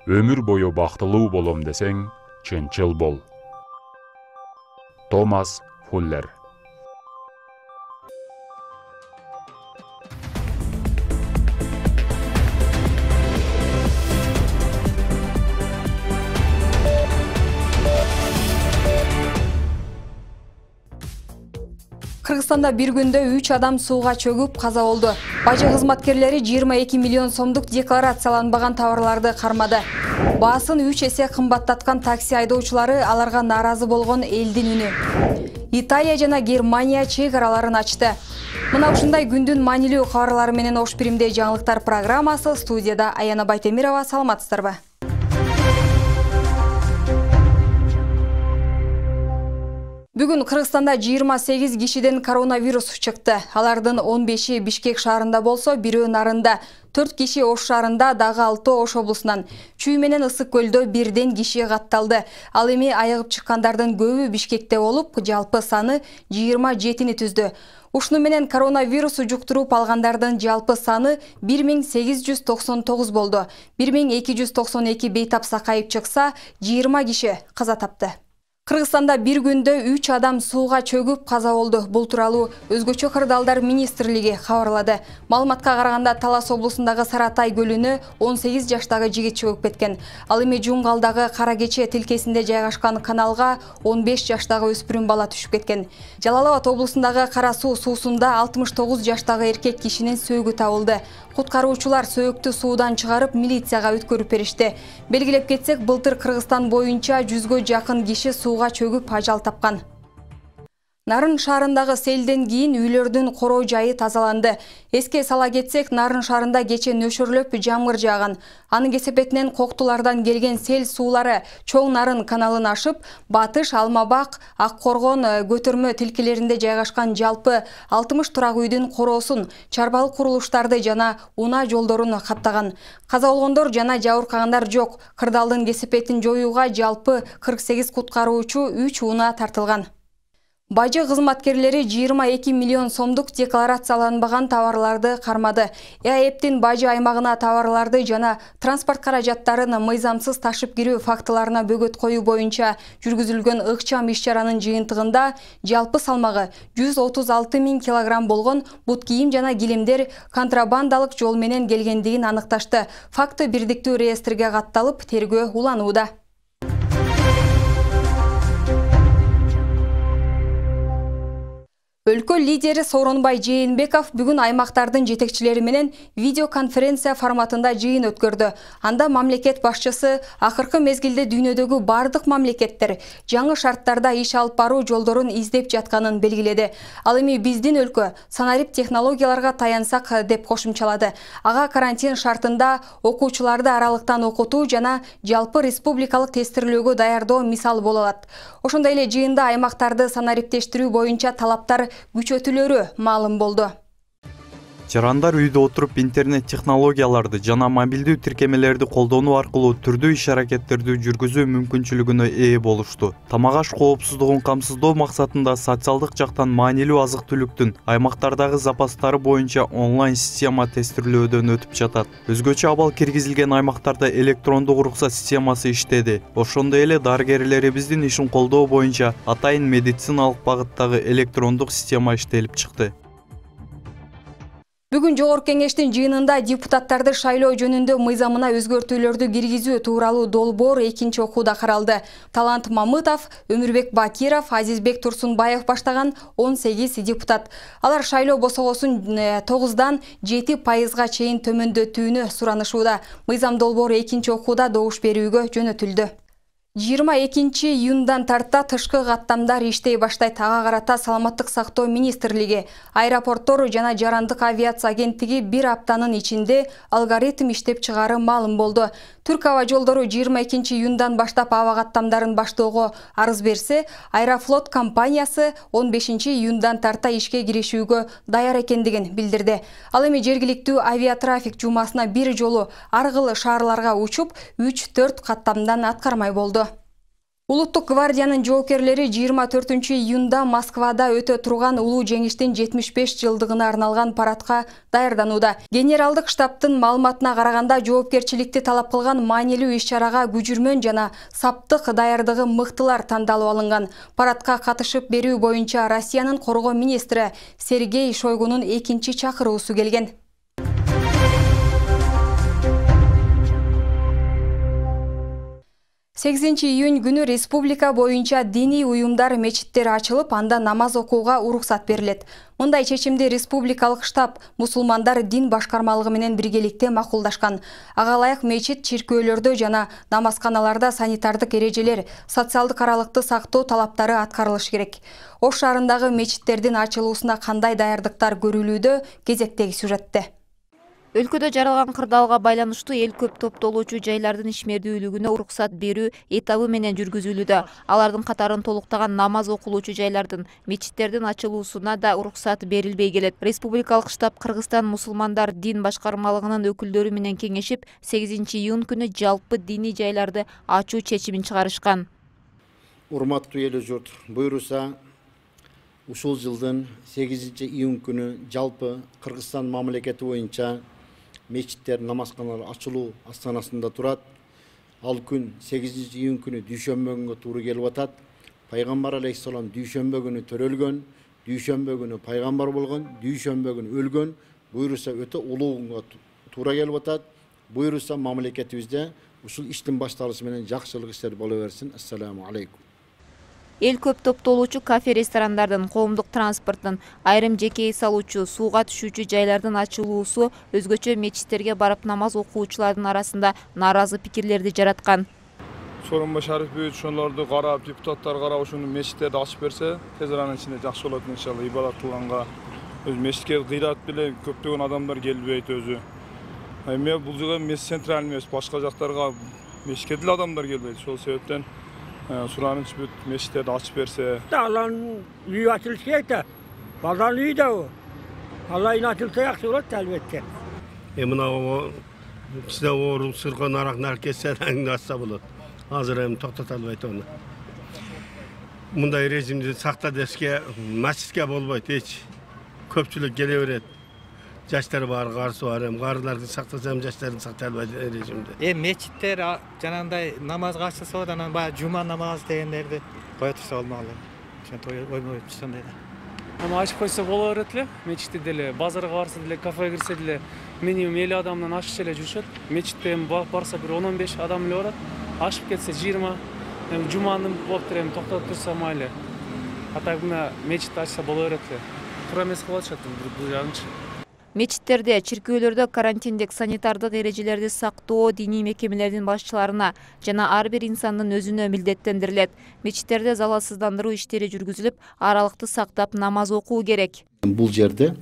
Ömür boyu бактылуу болом десең, чынчыл бол. Томас Фуллер. Кыргызстанда bir күндө 3 адам сууга чөгүп каза болду. Бажы кызматкерлери 22 миллион сомдук декларацияланбаган товарларды кармады. Баасын 3 эсе кымбаттаткан такси айдоочулары аларга нааразы болгон элдин үнү. Италия жана Германия чек араларын ачты. Мына ушундай күндүн маанилүү кабарлары менен Ош Биримде жаңылыктар программасы. Студияда Аяна Байтемирова. Саламатсыздарбы? Бүгүн Кыргызстанда 28 кишиден коронавирус чыкты. Алардын 15-и Бишкек шаарында болсо, бирөө Нарында, 4 киши Ош шаарында, дагы 6 Ош облусунан. Чүй менен Ысык көлдө бирден киши катталды. Ал эми айыгып чыккандардын көбү Бишкекте болуп, жалпы саны 27-ни түздү. Ушуну менен коронавирус жуктуруп алгандардын жалпы саны 1899 болду. 1292 бейтап сакайып чыкса, 20 киши каза тапты. Кыргызстанда bir күндө 3 адам сууга чөгүп каза болду. Бул тууралуу Өзгөчө кырдаалдар министрлиги кабарлады. Маалыматка караганда Талас облусундагы Саратай көлүнө 18 жаштагы жигит чөгүп кеткен. Ал эми Жумгалдагы Кара Кече тилкесинде жайгашкан каналга 15 жаштагы өспүрүм бала түшүп кеткен. Жалал Абад облусундагы Кара Суу суусунда 69 жаштагы эркек кишинин сөөгү табылды. Куткаруучулар сөөктү суудан чыгарып милицияга өткөрүп беришти. Белгилеп кетсек, былтыр Кыргызстан боюнча 100гө жакын киши сууга чөгүп ажал тапкан. Нарын шаарындагы селден кийин үйлөрдүн короо жайы тазаланды. Эске сала кетсек, Нарын шаарында кече нөшөрлөп жамгыр жааган. Анын кесепетинен Коктулардан келген сел суулары Чоң Нарын каналын ашып, Батыш, Алмабак, Аккоргон көтөрмө тилкелеринде жайгашкан жалпы 60 турак үйдүн короосун, чарбалык курулуштарды жана унаа жолдорун каптаган. Каза болгондор жана жабыркагандар жок. Кырдаалдын кесепетин жоюуга жалпы 48 куткаруучу, 3 унаа тартылган. Бажы кызматкерлери 22 миллион сомдук декларацияланбаган товарларды кармады. ЭАЭПтин бажы аймагына товарларды жана транспорт каражаттарын мыйзамсыз ташып кирүү фактыларына бөгөт коюу боюнча жүргүзүлгөн ыкчам иш-чаранын жыйынтыгында жалпы салмагы 136 000 килограмм болгон бут кийим жана килимдер контрабандалык жол менен келгендигин аныкташты. Факты бирдиктүү реестрге катталып, тергөө уланууда. Өлкө лидери Сооронбай Жээнбеков бүгүн аймактардын жетекчилери менен видеоконференция форматында жыйын өткөрдү. Анда мамлекет башчысы акыркы мезгилде дүйнөдөгү бардык мамлекеттер жаңы шарттарда иш алып баруу жолдорун издеп жатканын белгиледи. Ал эми биздин өлкө санарип технологияларга таянсак деп кошумчалады. Ага карантин шартында окуучуларды аралыктан окутуу жана жалпы республикалык тестирлөөгө даярдоо мисал боло алат. Ошондой эле жыйында аймактарды санариптештирүү боюнча талаптар күчөтүлөрү маалым болду. Жарандар үйдө отуруп интернет технологияларды жана мобилдүү тиркемелерди колдонуу аркылуу түрдүү иш-аракеттерди жүргүзүү мүмкүнчүлүгүнө ээ болушту. Тамак-аш коопсуздугун камсыздоо максатында социалдык жактан маанилүү азык-түлүктүн аймактардагы запастары боюнча онлайн система тестирлөөдөн өтүп жатат. Өзгөчө абал киргизилген аймактарда электрондук уруксат системасы иштеди. Ошондой эле дарыгерлерибиздин ишин колдоо боюнча атайын медициналык багыттагы электрондук система иштелип чыкты. Бүгүн Жогорку кеңештин жыйынында депутаттарды шайлоо жөнүндө мыйзамына өзгөртүүлөрдү киргизүү тууралуу долбоор экинчи окууда каралды. Талант Мамытов, Өмүрбек Бакиров, Азизбек Турсунбаев баштаган 18 депутат. Алар шайлоо босогосун 9-дан 7% чейин төмөндөтүүнү суранышууда. Мыйзам долбоору экинчи окууда добуш берүүгө жөнөтүлдү. 22 июндан тарта тышкы каттамдар иштей баштайт. Ага карата Саламаттык сактоо министрлиги, аэропорттор жана жарандык авиация агенттиги бир аптанын ичинде алгоритм иштеп чыгаары маалым болду. Түрк аба жолдору 22 июндан баштап аба каттамдарын баштоого арыз берсе, Аэрофлот компаниясы 15 июндан тарта ишке киришүүгө даяр экендигин билдирди. Ал эми жергиликтүү авиатрафик жумасына бир жолу ар кыл шаарларга учуп 3-4 каттамдан аткармай болду. Улуттук гвардиянын жоокерлери 24-июнда Москвада өтө турган улуу жеңиштин 75 жылдыгына арналган парадка даярданууда. Генералдык штабтын маалыматына караганда жоопкерчиликти талап кылган маанилүү иш-чарага күжүрмөн жана саптык даярдыгы мыктылар тандалып алынган. Парадка катышып берүү боюнча Россиянын коргоо министри Сергей Шойгунун экинчи чакыруусу келген. 8 июнь күнү республика боюнча диний уюмдар мечиттер ачылып, анда намаз окууга уруксат берилет. Мындай чечимди республикалык штаб мусулмандар дин башкармалыгы менен биргеликте макулдашкан. Ага ылайык мечит, чиркөөлөрдө жана намазканаларда санитардык эрежелер, социалдык аралыкты сактоо талаптары аткарылышы керек. Ош шаарындагы мечиттердин ачылуусуна кандай даярдыктар көрүлүүдө, кезектеги сюжетте. Өлкөдө жаралган кырдаалга байланыштуу эл көп топтолуучу жайлардын ишмердүүлүгүнө уруксат берүү этабы менен жүргүзүлүүдө. Алардын катарын толуктаган намаз окулуучу жайлардын, мечиттердин ачылуусуна да уруксат берилбей келет. Республикалык штаб Кыргызстан мусулмандар дин башкармалыгынын өкүлдөрү менен кеңешип, 8 июнь күнү жалпы диний жайларды ачуу чечимин чыгарышкан. Урматтуу эл журт, буйруса ушул жылдын 8 июнь күнү жалпы Кыргызстан мамлекети боюнча мечиттер, намазканалар ачылуу астанасында турат. Ал күн 8 июнь күнү дүйшөмбө күнгө туура келип атат. Пайгамбар алейхиссалам дүйшөмбө күнү төрөлгөн, дүйшөмбө күнү пайгамбар болгон, дүйшөмбө күнү өлгөн. Буйруса өтө улуу күнгө туура келип атат. Буйруса мамлекетибизде ушул иштин башталышы менен жакшылык иштер боло берсин. Ассаламу алейкум. Эл көп топтолуучу кафе, ресторандардын, коомдук транспорттун, айрым жеке үй салуучу, сууга түшүүчү жайлардын ачылуусу өзгөчө мечиттерге барып намаз окуучулардын арасында нааразы пикирлерди жараткан. Сооронбай Шарипович ошолорду карап, депутаттар карап ушуну мечиттерди ачып берсе, тез аранын ичинде жакшы болот иншалла. Ибадат кылганга өз мечитке кыйрат беле көптөгөн адамдар келбейт өзү. Эми бул жерге мечит центральный эмес, башка жактарга мечитке деле адамдар келбейт. Ошол себептен сураныч бүт мечиттерди ачып берсе. Алланын үйү ачылыш керек да. Балданын үйү да бу. Аллайын ачылса жакшы болот албетте. Мына сизде оорук сыркы нарак наркесе аңдаса болот. Азыр эми токтото албайт аны. Мындай режимди сакта деске мачитке болбойт эч. Көпчүлүк келе берет. Жаштар бар, карсы бар, карыларды сактасам жаштарды сактай албайт режимде. Мечиттер жанагындай намазга ачылса, анан баягы жума намазы дегендерди кое турса болмокулу. Ошентип ойгой түшкөндөй да. Аны ачып койсо боло берет эле. Мечитти деле, базарга барса деле, кафеге кирсе деле, минимум 50 адамдан ашыкча эле жүрүшөт. Мечитте барса бир 10-15 адам эле барат. Ашып кетсе 20. Эми жуманы болуптур, эми токтотуп турса майлы. Атайгына мечитти ачса боло берет эле. Туура эмес кылып атышат бул жагынчы. Мечиттерде, чиркөөлөрдө карантиндик санитардык эрежелерди сактоо диний мекемелердин башчыларына жана ар бир инсандын өзүнө милдеттендирилет. Мечиттерде залалсыздандыруу иштери жүргүзүлүп, аралыкты сактап намаз окуу керек. Бул жерде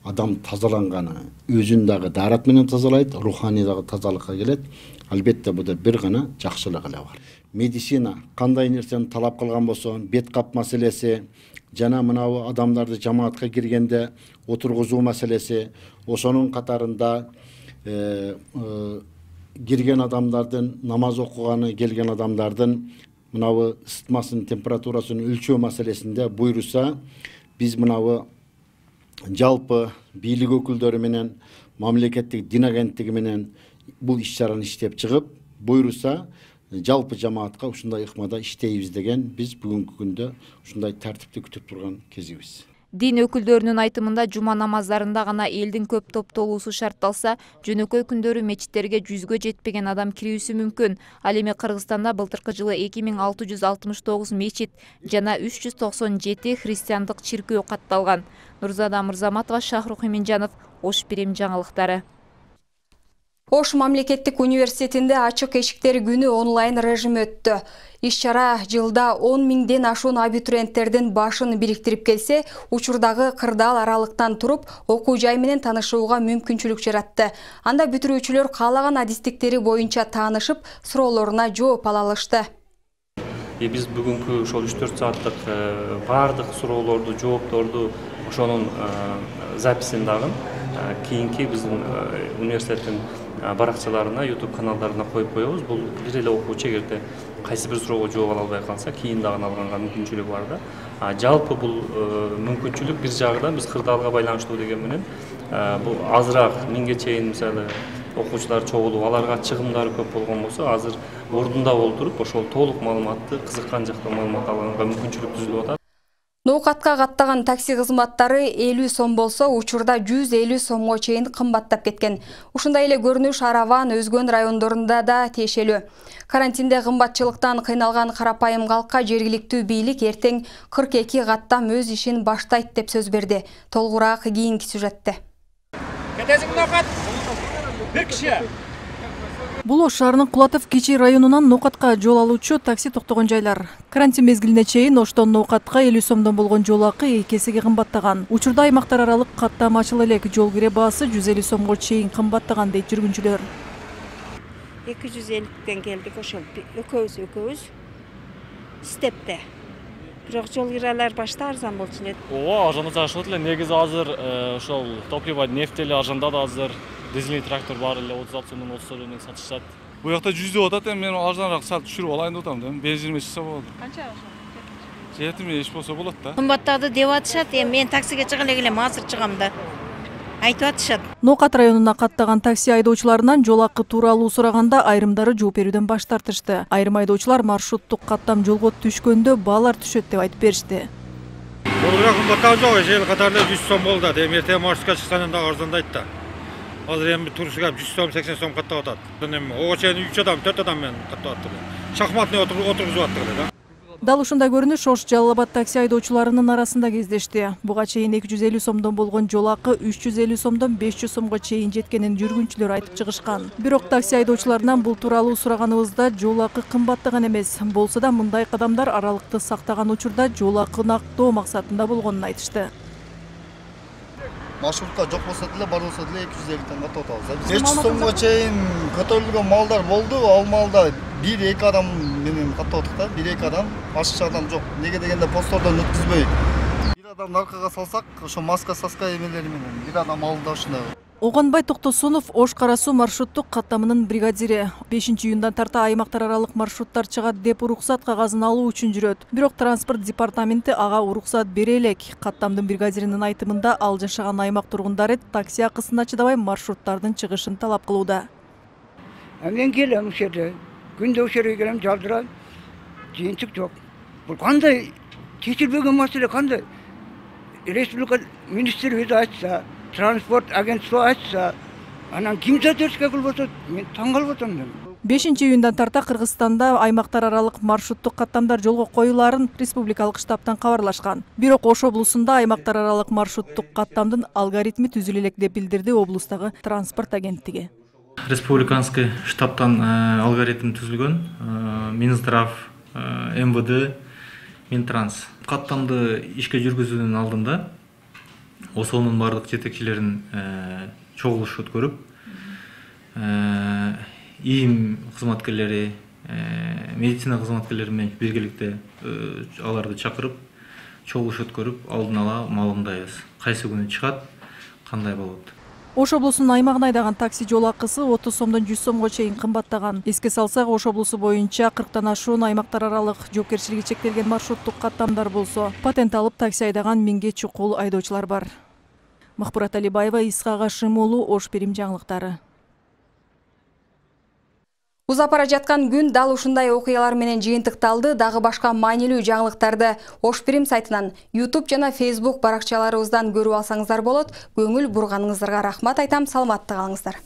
адам тазаланганы өзүн дагы даарат менен тазалайт, руханий дагы тазалыкка келет. Албетте буда бир гана жакшылык эле бар. Медицина кандай нерсени талап кылган болсо, бет кап маселеси, жана мынау адамдарды жамаатка киргенде отургузуу маселеси, ошонун катарында кирген адамдардын намаз окуганы келген адамдардын мынау ысытмасын, температурасын өлчөө маселесинде буйруса биз мынау жалпы бийлик өкүлдөрү менен, мамлекеттик дин агенттиги менен бул иш-чараны иштеп чыгып, буйруса жалпы жамаатка ушундай ыкмада иштейбиз деген биз бүгүнкү күндө ушундай тартипти күтүп турган кезибиз. Дин өкүлдөрүнүн айтымында жума намаздарында гана элдин көп топтолуусу шартталса, жөнөкөй күндөрү мечиттерге 100гө жетпеген адам кирүүсү мүмкүн. Ал эми Кыргызстанда былтыркы жылы 2669 мечит жана 397 христиандык чиркөө катталган. Нурзада Мырзаматова, Шахрух Эминжанов, Ош Бирим жаңылыктары. Ош мамлекеттик университетинде ачык эшиктер күнү онлайн режим өттү. Иш-чара жылда 10 миңден ашуун абитуриенттердин башын бириктирип келсе, учурдагы кырдаал аралыктан туруп, окуу жай менен таанышууга мүмкүнчүлүк жаратты. Анда бүтүрүүчүлөр каалаган адистиктери боюнча таанышып, суроолоруна жооп ала алышты. Биз бүгүнкү ошол 3-4 сааттык баардык суроолорду, жоопторду ошонун записин дагы кийинки биздин университеттин баракчаларына, YouTube каналдарына коюп коебуз. Бул бир эле окуучу эгерде кайсы бир суроого жооп ала албай калса, кийин дагы алганга мүмкүнчүлүгү бар да. Жалпы бул мүмкүнчүлүк бир жагынан биз кырдаалга байланыштуу деген менен бул азыраак 1000ге чейин мисалы окуучулар чогулуп, аларга чыгымдары көп болгон болсо, азыр ордунда олтуруп ошол толук маалыматты кызыккан жактан маалымат алганга мүмкүнчүлүк түзүлүп атат. Ноокатка каттаган такси кызматтары 50 сом болсо, учурда 150 сомго чейин кымбаттап кеткен. Ушундай эле көрүнүш Араван өзгөн райондорунда да тиешелүү. Карантинде кымбатчылыктан кыйналган карапайым калкка жергиликтүү бийлик эртең 42 каттам өз ишин баштайт деп сөз берди. Толугураак кийинки сюжетте. Бир киши. Бул Ош шаарынын Кулатов Кичи районунан Ноокатка жол алуучу такси токтогон жайлар. Карантин мезгилине чейин Оштон Ноокатка 50 сомдон болгон жол акы 2 эсеге кымбаттаган. Учурда аймактар аралык каттам ачыла элек, жол кире баасы 150 сомго чейин кымбаттаган дейт жүргүнчүлөр. 250-ден келдик, ошол экөөбүз степте. Бирок жол киралар башта арзан болчу эле. Ооба, арзандаса ашат эле. Негизи азыр ошол топливо, нефть эле арзандады азыр. Дизельный трактор бар эле 36 сомдон 30 сомдон сатышат. Бу жакта 100 деп атат, мен арзаныраак сатып түшүрүп алайын деп атам да. Бензин чыкса болот. Канча ошо? 70 эч болсо болот да. Кымбаттады деп атышат. Мен таксиге чыга элем, азыр чыгам да. Айтып атышат. Ноокат районуна каттаган такси айдоочуларынан жол акы тууралуу сураганда айрымдары жооп берүүдөн баш тартышты. Айрым айдоочулар маршруттук каттам жолго түшкөндө баалар түшөт деп айтып беришти. Жолга кымбаттаган жок, эл катарында 100 сом болду. Эртең маршрутка чыксаң да арзандайт да. Азыр эми турушуга 100 сом, 80 сом каттап атат. Эми ого чейин 3 адам, 4 адам менен каттап атты. Шахматный отургузуп атты да. Дал ушундай көрүнүш Ош Жалал Абад такси айдоочуларынын арасында кездешти. Буга чейин 250 сомдон болгон жол акы 350 сомдон 500 сомго чейин жеткенин жүргүнчүлөр айтып чыгышкан. Бирок такси айдоочуларынан бул тууралуу сураганыбызда жол акы кымбаттаган эмес. Болсо да мындай кадамдар аралыкты сактаган учурда жол акыны актоо максатында болгонун айтышты. Маршрутка жок болсо деле, бар болсо деле 250ден каттап атабыз. 500 сомго чейин көтөрүлгөн малдар болду. Ал малда 1-2 адам менен каттап атык да. 1-2 адам, башка адам жок. Неге дегенде постордон өткүзбөй. Бир адамды аркага салсак, ошо маска эмелери менен бир адам алдыда ушундай. Огонбай Токтосунов Ош Карасуу маршруттук каттамынын бригадири. 5-июндан тарта аймактар аралык маршруттар чыгат деп уруксат кагазын алуу үчүн жүрөт. Бирок транспорт департаменти ага уруксат бере элек. Каттамдын бригадиринин айтымында ал жашаган аймак тургундары такси акысына чыдабай маршруттардын чыгышын талап кылууда. Мен келем ушул жерде. Күндө ушул жерге келем, жалдырам. Жыйынтык жок. Бул кандай чечилбеген маселе, кандай? Республика министрлиги айтса, транспорт агентство айтса, анан ким задержка кылбаса, мен таң калып атам. 5-июндан тарта Кыргызстанда аймактар аралык маршруттук каттамдар жолго коюларын республикалык штабтан кабарлашкан. Бирок Ош облусунда аймактар аралык маршруттук каттамдын алгоритми түзүлө элек деп билдирди облустагы транспорт агенттиги. Республиканский штабтан алгоритм түзүлгөн. Минздрав, МВД, Минтранс. Каттамды ишке жүргүзүүнүн алдында ОСОнун бардык жетекчилерин чогулуш өткөрүп, ИИМ кызматкерлери, медицина кызматкерлери менен биргеликте аларды чакырып, чогулуш өткөрүп, алдын ала маалымдайбыз. Кайсы күнү чыгат, кандай болот. Ош облусунун аймагына айдаган такси жол акысы 30 сомдон 100 сомго чейин кымбаттаган. Эске салсак, Ош облусу боюнча 40тан ашуун аймактар аралык жоопкерчилиги чектелген маршруттук каттамдар болсо, патент алып такси айдаган 1000ге чукул айдоочулар бар. Махбурат Алибаева, Исхак Ашимулу, Ош Перим жаңылыктары. Узап бара жаткан күн дал ушундай окуялар менен жыйынтыкталды. Дагы башка маанилүү жаңылыктарды Ош Перим сайтынан, YouTube жана Facebook баракчаларыбыздан көрүп алсаңыздар болот. Көңүл бурганыңыздарга рахмат айтам, саламатты калыңыздар.